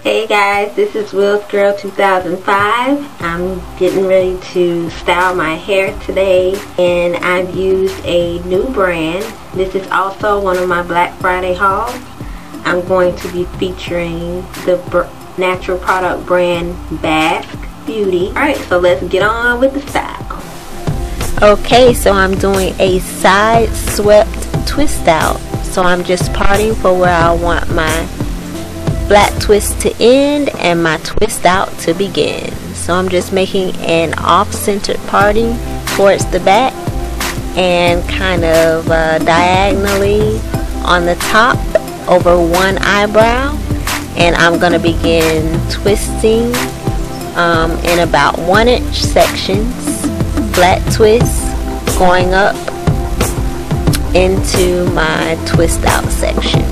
Hey guys, this is WillsGirl2005. I'm getting ready to style my hair today, and I've used a new brand. This is also one of my Black Friday hauls. I'm going to be featuring the natural product brand B.A.S.K Beauty. Alright, so let's get on with the style. Okay, so I'm doing a side swept twist out. So I'm just parting for where I want my black twist to end and my twist out to begin. So I'm just making an off-centered parting towards the back and kind of diagonally on the top over one eyebrow, and I'm going to begin twisting in about 1-inch sections, flat twist going up into my twist out section.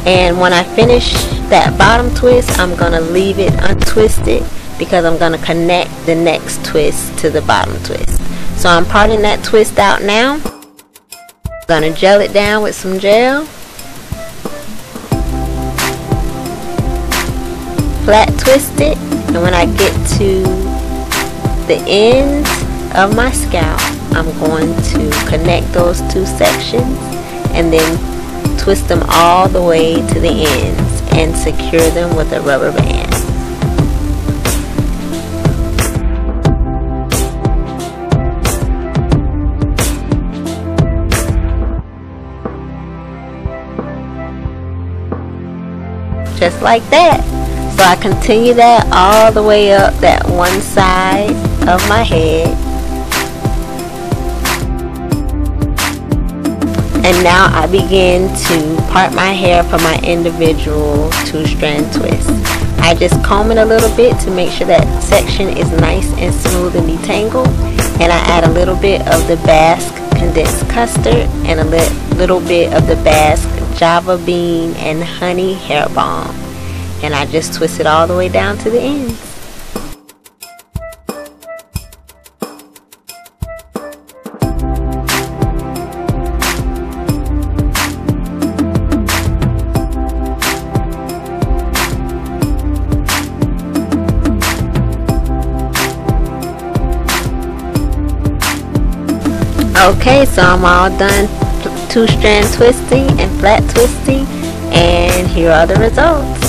And when I finish that bottom twist, I'm going to leave it untwisted because I'm going to connect the next twist to the bottom twist. So I'm parting that twist out now. I'm going to gel it down with some gel. Flat twist it, and when I get to the end of my scalp, I'm going to connect those two sections and then twist them all the way to the ends and secure them with a rubber band. Just like that. So I continue that all the way up that one side of my head. And now I begin to part my hair for my individual 2-strand twist. I just comb it a little bit to make sure that section is nice and smooth and detangled. And I add a little bit of the B.A.S.K condensed custard and a little bit of the B.A.S.K Java bean and honey hair balm. And I just twist it all the way down to the ends. Okay, so I'm all done 2-strand twisting and flat twisting, and here are the results.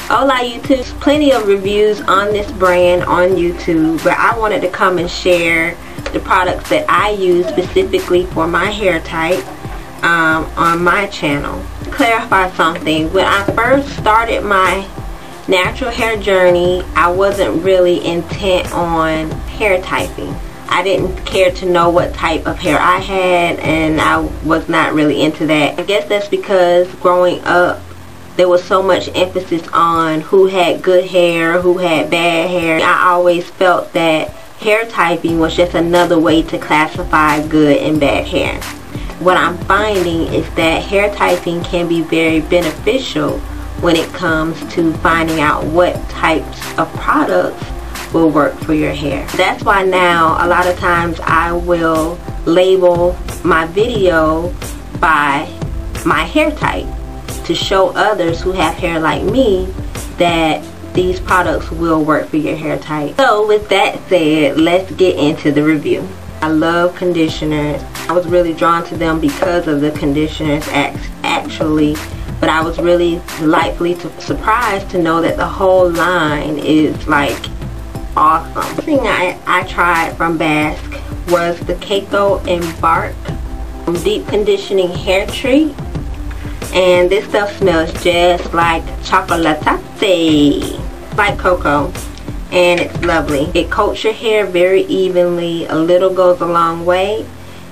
Hola YouTube, plenty of reviews on this brand on YouTube, but I wanted to come and share the products that I use specifically for my hair type on my channel. To clarify something, when I first started my natural hair journey, I wasn't really intent on hair typing. I didn't care to know what type of hair I had, and I was not really into that. I guess that's because growing up there was so much emphasis on who had good hair, who had bad hair. I always felt that hair typing was just another way to classify good and bad hair. What I'm finding is that hair typing can be very beneficial when it comes to finding out what types of products will work for your hair. That's why now a lot of times I will label my video by my hair type to show others who have hair like me that these products will work for your hair type. So with that said, let's get into the review. I love conditioners. I was really drawn to them because of the conditioners actually, but I was really delightfully surprised to know that the whole line is like awesome. The thing I tried from B.A.S.K was the CACAO and Bark Deep Conditioning Hair Treat. And this stuff smells just like chocolate, like cocoa, and it's lovely. It coats your hair very evenly. A little goes a long way.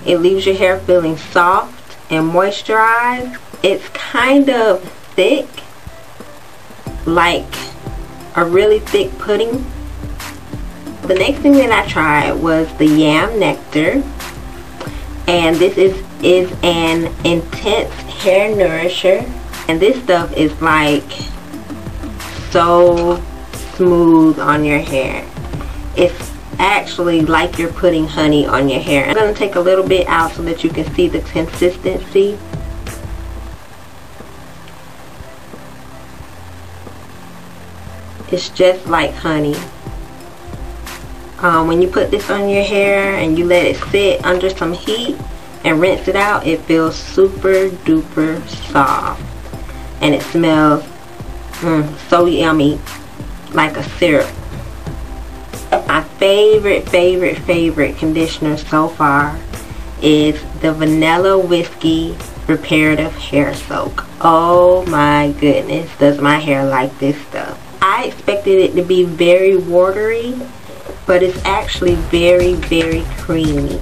It leaves your hair feeling soft and moisturized. It's kind of thick, like a really thick pudding. The next thing that I tried was the Y.A.M nectar, and this is an intense hair nourisher, and this stuff is like so smooth on your hair. It's actually like you're putting honey on your hair. I'm going to take a little bit out so that you can see the consistency. It's just like honey. When you put this on your hair and you let it sit under some heat and rinse it out, it feels super duper soft. And it smells so yummy, like a syrup. My favorite conditioner so far is the Vanilla Whiskey Reparative Hair Soak. Oh my goodness, does my hair like this stuff. I expected it to be very watery, but it's actually very creamy.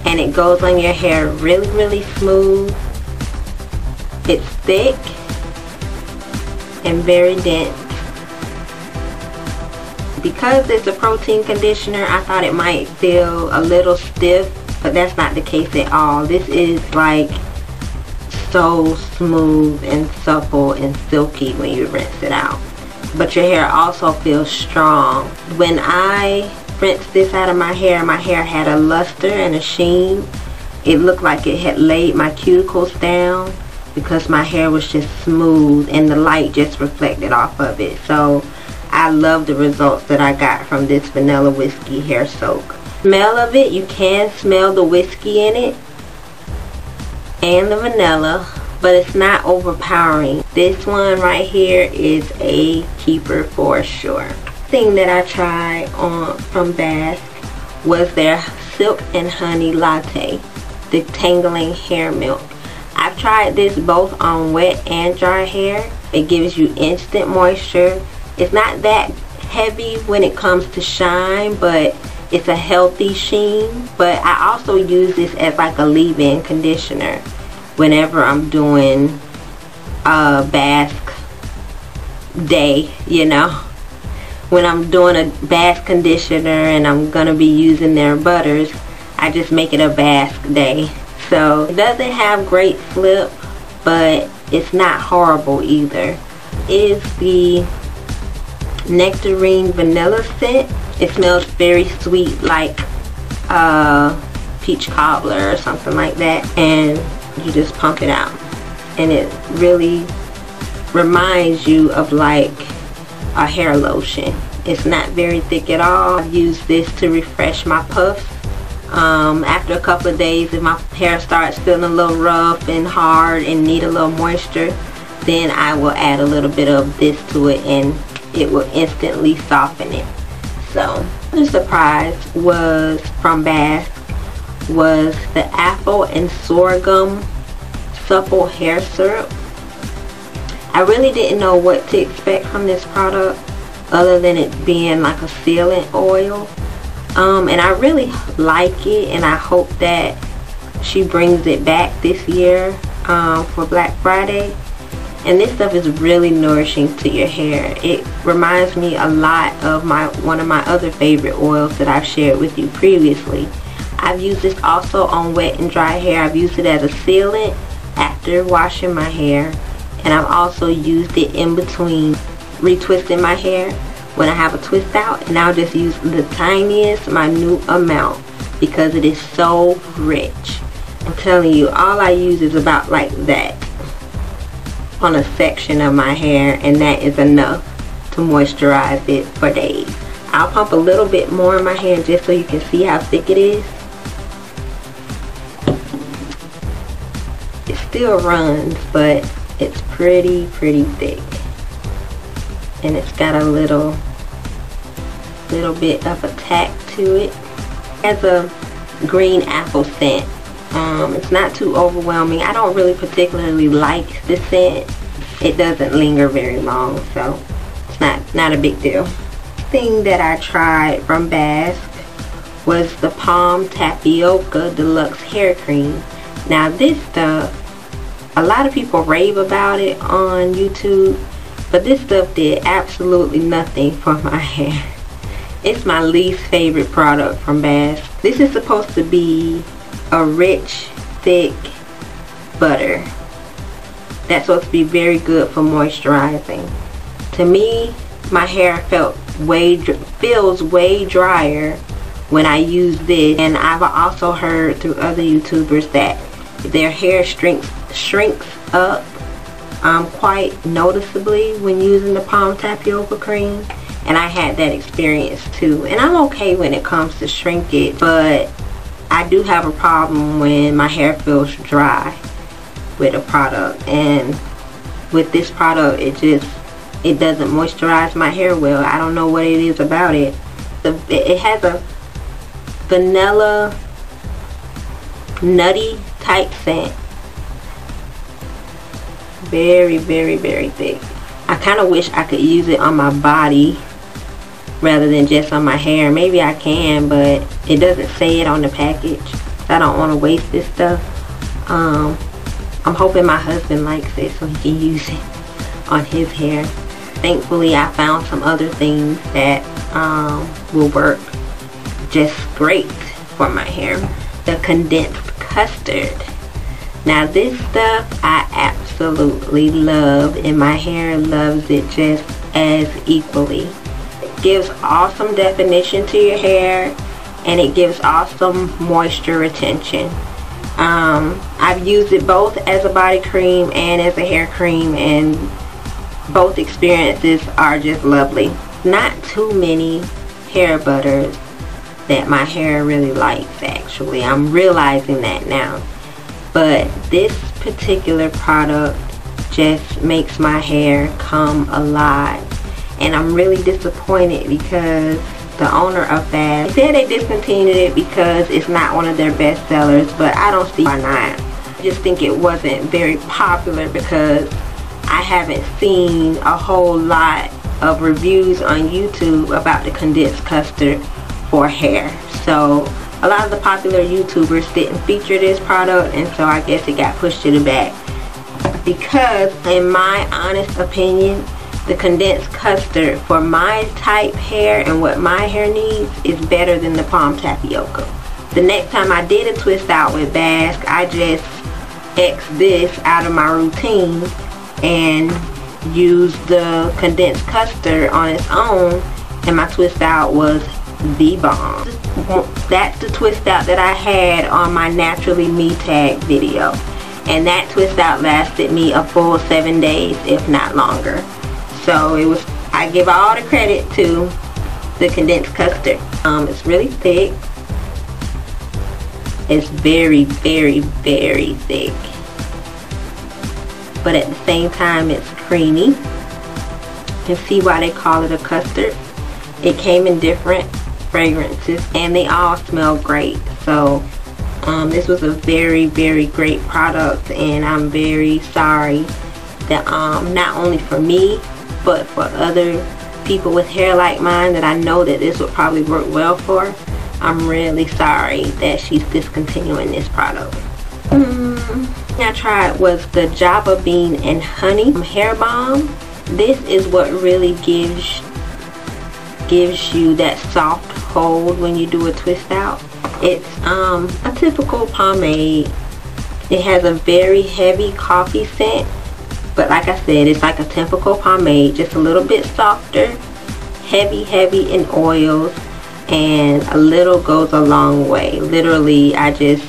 And it goes on your hair really smooth. It's thick and very dense. Because it's a protein conditioner, I thought it might feel a little stiff, but that's not the case at all. This is like so smooth and supple and silky when you rinse it out. But your hair also feels strong. When I rinsed this out of my hair had a luster and a sheen. It looked like it had laid my cuticles down because my hair was just smooth and the light just reflected off of it. So I love the results that I got from this Vanilla Whiskey hair soak. Smell of it, you can smell the whiskey in it and the vanilla, but it's not overpowering. This one right here is a keeper for sure. Thing that I tried from B.A.S.K was their Silk and Honey Latte Detangling Hair Milk. I've tried this both on wet and dry hair. It gives you instant moisture. It's not that heavy when it comes to shine, but it's a healthy sheen. But I also use this as like a leave-in conditioner whenever I'm doing a B.A.S.K day, you know. When I'm doing a B.A.S.K conditioner and I'm gonna be using their butters, I just make it a B.A.S.K day. So it doesn't have great flip, but it's not horrible either. Is the Nectarine Vanilla scent. It smells very sweet, like peach cobbler or something like that, and you just pump it out and it really reminds you of like a hair lotion. It's not very thick at all. I've used this to refresh my puffs. After a couple of days, if my hair starts feeling a little rough and hard and need a little moisture, then I will add a little bit of this to it and it will instantly soften it. So the surprise was from B.A.S.K was the apple and sorghum supple hair syrup. I really didn't know what to expect from this product other than it being like a sealant oil. And I really like it, and I hope that she brings it back this year for Black Friday. And this stuff is really nourishing to your hair. It reminds me a lot of one of my other favorite oils that I've shared with you previously. I've used this also on wet and dry hair. I've used it as a sealant after washing my hair, and I've also used it in between retwisting my hair when I have a twist out, and I'll just use the tiniest minute amount because it is so rich. I'm telling you, all I use is about like that on a section of my hair, and that is enough to moisturize it for days. I'll pump a little bit more in my hair just so you can see how thick it is. It still runs, but it's pretty thick, and it's got a little bit of a tack to it. It has a green apple scent. It's not too overwhelming. I don't really particularly like the scent. It doesn't linger very long, so it's not a big deal. Thing that I tried from B.A.S.K was the Palm Tapioca Deluxe Hair Cream. Now this stuff, a lot of people rave about it on YouTube, but this stuff did absolutely nothing for my hair. It's my least favorite product from B.A.S.K. This is supposed to be a rich, thick butter that's supposed to be very good for moisturizing. To me, my hair feels way drier when I use this. And I've also heard through other YouTubers that their hair shrinks up quite noticeably when using the palm tapioca cream. And I had that experience too. And I'm okay when it comes to shrinkage, but I do have a problem when my hair feels dry with a product. And with this product, it doesn't moisturize my hair well. I don't know what it is about it. It has a vanilla nutty type scent. Very, very, very thick. I kind of wish I could use it on my body rather than just on my hair. Maybe I can, but it doesn't say it on the package. I don't want to waste this stuff. I'm hoping my husband likes it so he can use it on his hair. Thankfully, I found some other things that will work just great for my hair. The condensed custard. Now this stuff I absolutely love, and my hair loves it just as equally. It gives awesome definition to your hair, and it gives awesome moisture retention. I've used it both as a body cream and as a hair cream, and both experiences are just lovely. Not too many hair butters that my hair really likes, actually. I'm realizing that now. But this particular product just makes my hair come alive. And I'm really disappointed because the owner of B.A.S.K, they said they discontinued it because it's not one of their best sellers, but I don't see why not. I just think it wasn't very popular because I haven't seen a whole lot of reviews on YouTube about the condensed custard for hair. So a lot of the popular YouTubers didn't feature this product, and so I guess it got pushed to the back. Because in my honest opinion, the condensed custard for my type hair and what my hair needs is better than the palm tapioca. The next time I did a twist out with B.A.S.K, I just X'd this out of my routine and used the condensed custard on its own, and my twist out was the bomb. That's the twist out that I had on my Naturally Me tag video, and that twist out lasted me a full 7 days, if not longer. So it was, I give all the credit to the condensed custard. It's really thick. It's very, very, very thick, but at the same time it's creamy. You can see why they call it a custard. It came in different fragrances and they all smell great. So this was a very, very great product, and I'm very sorry that not only for me but for other people with hair like mine that I know that this would probably work well for. I'm really sorry that she's discontinuing this product. I tried was the Java Bean and Honey hair balm. This is what really gives you that soft hold when you do a twist out. It's a typical pomade. It has a very heavy coffee scent, but like I said, it's like a typical pomade, just a little bit softer, heavy in oils, and a little goes a long way. Literally, I just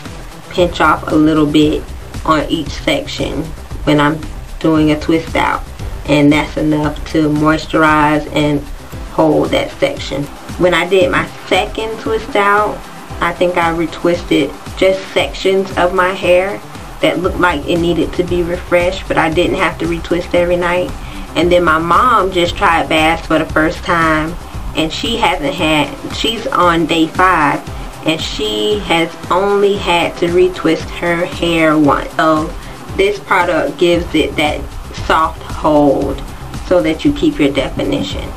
pinch off a little bit on each section when I'm doing a twist out, and that's enough to moisturize and hold that section. When I did my second twist out, I think I retwisted just sections of my hair that looked like it needed to be refreshed, but I didn't have to retwist every night. And then my mom just tried B.A.S.K for the first time, and she's on day 5, and she has only had to retwist her hair once. So this product gives it that soft hold so that you keep your definition.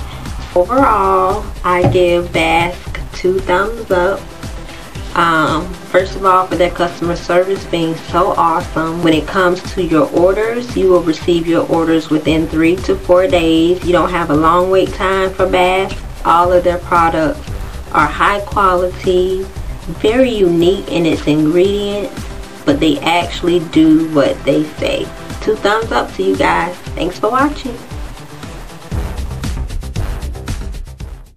Overall, I give B.A.S.K 2 thumbs up. First of all, for their customer service being so awesome. When it comes to your orders, you will receive your orders within 3 to 4 days. You don't have a long wait time for B.A.S.K. All of their products are high quality, very unique in its ingredients, but they actually do what they say. 2 thumbs up to you guys. Thanks for watching.